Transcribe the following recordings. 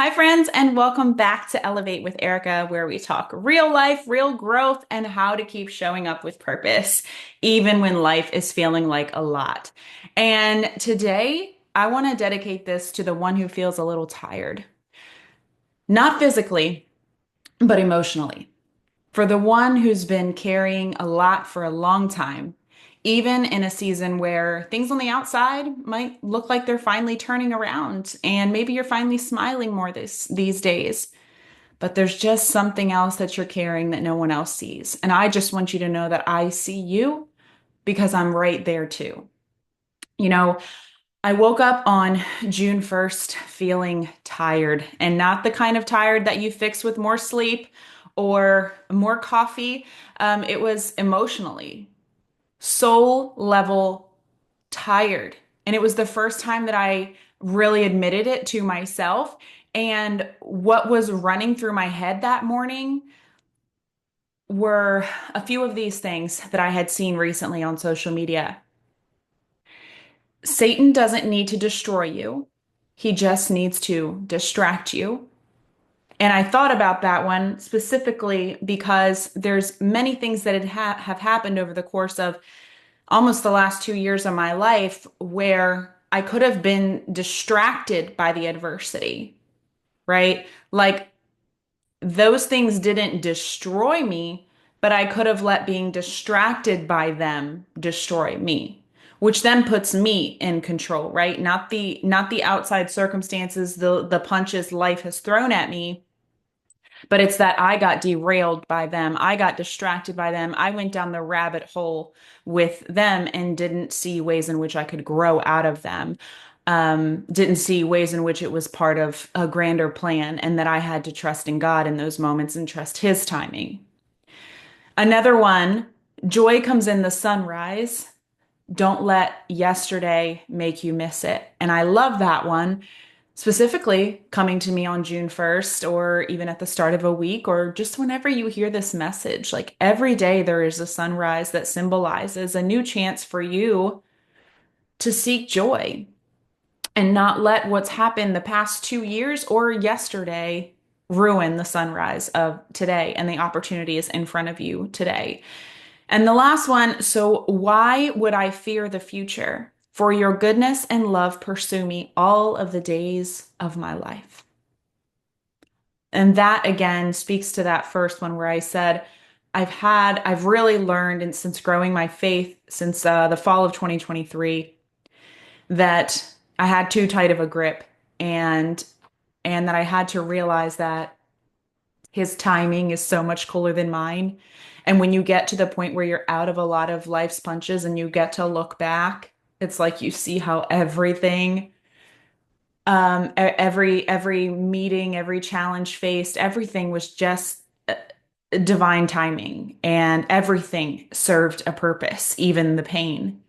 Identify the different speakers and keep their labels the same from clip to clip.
Speaker 1: Hi, friends, and welcome back to Elevate with Erica, where we talk real life, real growth, and how to keep showing up with purpose, even when life is feeling like a lot. And today, I want to dedicate this to the one who feels a little tired, not physically, but emotionally. For the one who's been carrying a lot for a long time, even in a season where things on the outside might look like they're finally turning around, and maybe you're finally smiling more these days. But there's just something else that you're carrying that no one else sees. And I just want you to know that I see you because I'm right there too. You know, I woke up on June 1st feeling tired, and not the kind of tired that you fix with more sleep or more coffee. It was emotionally, soul level tired. And it was the first time that I really admitted it to myself. And what was running through my head that morning were a few of these things that I had seen recently on social media. Satan doesn't need to destroy you. He just needs to distract you. And I thought about that one specifically because there's many things that have happened over the course of almost the last 2 years of my life where I could have been distracted by the adversity, right? Like those things didn't destroy me, but I could have let being distracted by them destroy me, which then puts me in control, right? Not the outside circumstances, the punches life has thrown at me, but it's that I got derailed by them. I got distracted by them. I went down the rabbit hole with them and didn't see ways in which I could grow out of them. Didn't see ways in which it was part of a grander plan and that I had to trust in God in those moments and trust His timing. Another one, joy comes in the sunrise. Don't let yesterday make you miss it. And I love that one, specifically coming to me on June 1st, or even at the start of a week, or just whenever you hear this message. Like every day, there is a sunrise that symbolizes a new chance for you to seek joy and not let what's happened the past 2 years or yesterday ruin the sunrise of today and the opportunities in front of you today. And the last one, so why would I fear the future? For your goodness and love pursue me all of the days of my life. And that again speaks to that first one where I said, I've really learned, and since growing my faith since the fall of 2023, that I had too tight of a grip, and and that I had to realize that his timing is so much cooler than mine. And when you get to the point where you're out of a lot of life's punches and you get to look back, it's like you see how everything, every meeting, every challenge faced, everything was just divine timing, and everything served a purpose, even the pain.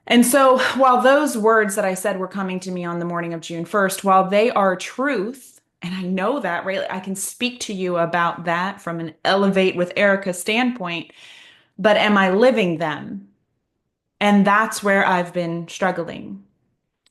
Speaker 1: And so, while those words that I said were coming to me on the morning of June 1st, while they are truth, and I know that, right? I can speak to you about that from an Elevate with Erica standpoint, but am I living them? And that's where I've been struggling.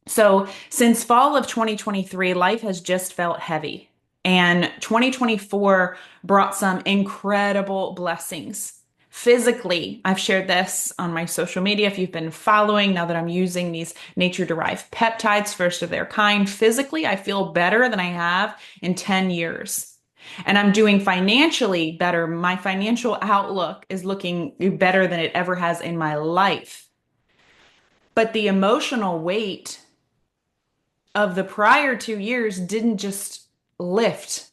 Speaker 1: So, since fall of 2023, life has just felt heavy. And 2024 brought some incredible blessings. Physically, I've shared this on my social media if you've been following, now that I'm using these nature-derived peptides, first of their kind. Physically, I feel better than I have in 10 years. And I'm doing financially better. My financial outlook is looking better than it ever has in my life. But the emotional weight of the prior 2 years didn't just lift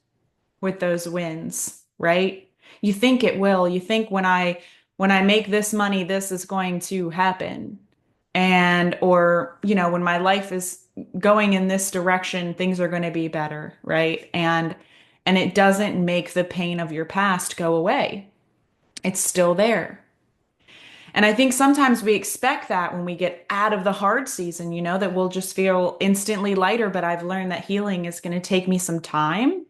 Speaker 1: with those wins, right? You think it will. You think when I make this money, this is going to happen. And or, when my life is going in this direction, things are going to be better, right? And it doesn't make the pain of your past go away. It's still there. And I think sometimes we expect that when we get out of the hard season, that we'll just feel instantly lighter. But I've learned that healing is going to take me some time,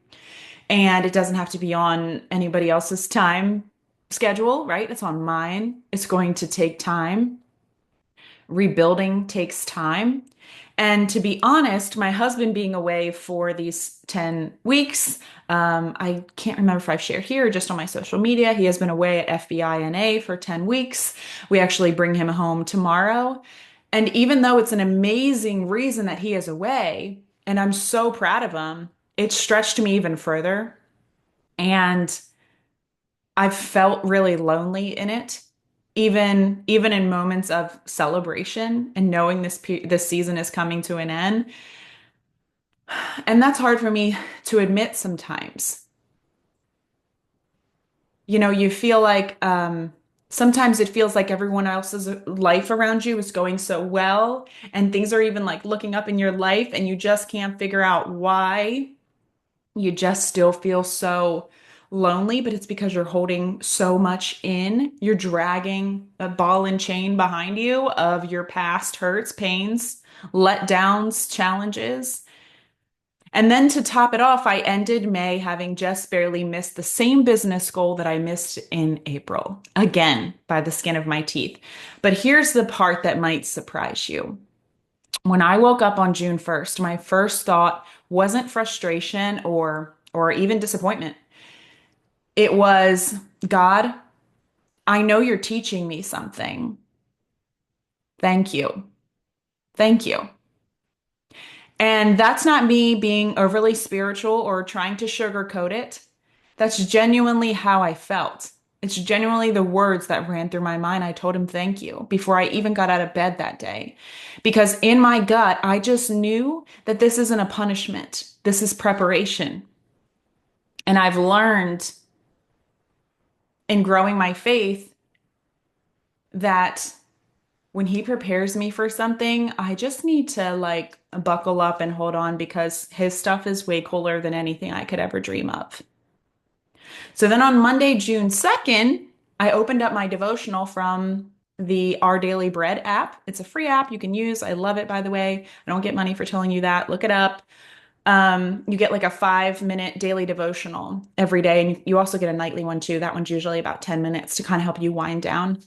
Speaker 1: and it doesn't have to be on anybody else's time schedule, right? It's on mine. It's going to take time. rebuilding takes time. And to be honest, my husband being away for these 10 weeks, I can't remember if I've shared here or just on my social media. He has been away at FBINA for 10 weeks. We actually bring him home tomorrow. And even though it's an amazing reason that he is away, and I'm so proud of him, it stretched me even further. And I've felt really lonely in it, even in moments of celebration and knowing this season is coming to an end. And that's hard for me to admit sometimes. You feel like sometimes it feels like everyone else's life around you is going so well, and things are even like looking up in your life, and you just can't figure out why. You just still feel so lonely, but it's because you're holding so much in. You're dragging a ball and chain behind you of your past hurts, pains, letdowns, challenges. And then to top it off, I ended May having just barely missed the same business goal that I missed in April, again, by the skin of my teeth. But here's the part that might surprise you. When I woke up on June 1st, my first thought wasn't frustration or even disappointment. It was, God, I know you're teaching me something. Thank you. Thank you. And that's not me being overly spiritual or trying to sugarcoat it. That's genuinely how I felt. It's genuinely the words that ran through my mind. I told him thank you before I even got out of bed that day. Because in my gut, I just knew that this isn't a punishment. This is preparation. And I've learned in growing my faith that when he prepares me for something, I just need to like buckle up and hold on because his stuff is way cooler than anything I could ever dream of. So then on Monday, June 2nd, I opened up my devotional from the Our Daily Bread app. It's a free app you can use. I love it, by the way. I don't get money for telling you that. Look it up. You get like a 5-minute daily devotional every day, and you also get a nightly one too. That one's usually about 10 minutes to kind of help you wind down.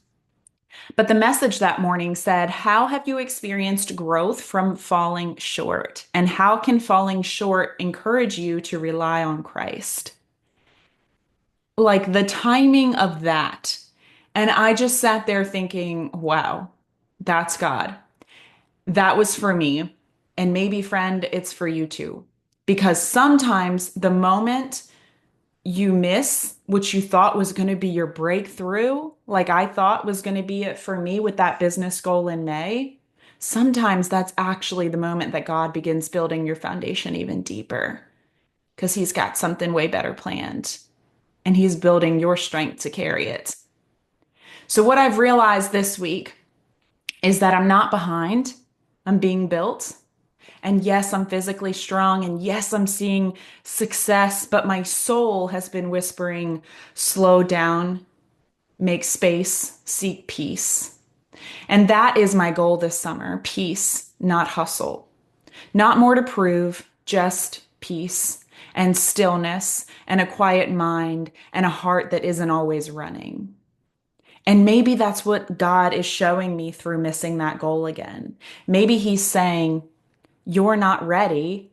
Speaker 1: But the message that morning said, how have you experienced growth from falling short? And how can falling short encourage you to rely on Christ? Like the timing of that. And I just sat there thinking, wow, that's God. That was for me. And maybe, friend, it's for you too. Because sometimes the moment you miss what you thought was going to be your breakthrough, like I thought was going to be it for me with that business goal in May, sometimes that's actually the moment that God begins building your foundation even deeper because he's got something way better planned and he's building your strength to carry it. So, what I've realized this week is that I'm not behind, I'm being built. And yes, I'm physically strong. And yes, I'm seeing success, but my soul has been whispering, slow down, make space, seek peace. And that is my goal this summer, peace, not hustle. Not more to prove, just peace and stillness and a quiet mind and a heart that isn't always running. And maybe that's what God is showing me through missing that goal again. Maybe he's saying, you're not ready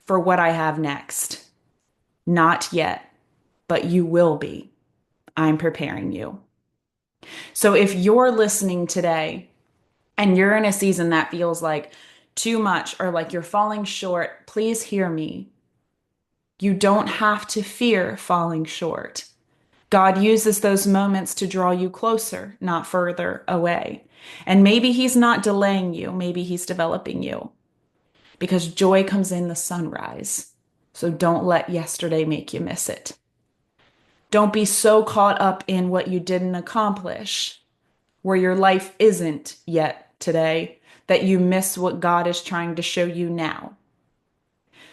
Speaker 1: for what I have next. Not yet, but you will be. I'm preparing you. So if you're listening today and you're in a season that feels like too much or like you're falling short, please hear me. You don't have to fear falling short. God uses those moments to draw you closer, not further away. And maybe he's not delaying you, maybe he's developing you. Because joy comes in the sunrise. So don't let yesterday make you miss it. Don't be so caught up in what you didn't accomplish, where your life isn't yet today, that you miss what God is trying to show you now.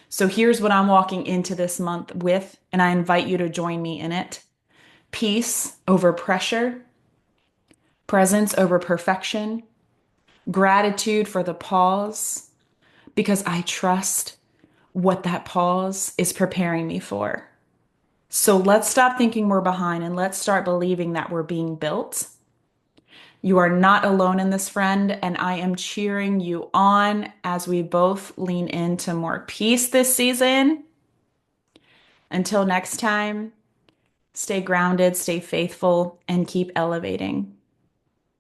Speaker 1: So here's what I'm walking into this month with, and I invite you to join me in it. Peace over pressure, presence over perfection, gratitude for the pause, because I trust what that pause is preparing me for. So let's stop thinking we're behind and let's start believing that we're being built. You are not alone in this, friend, and I am cheering you on as we both lean into more peace this season. Until next time, stay grounded, stay faithful, and keep elevating.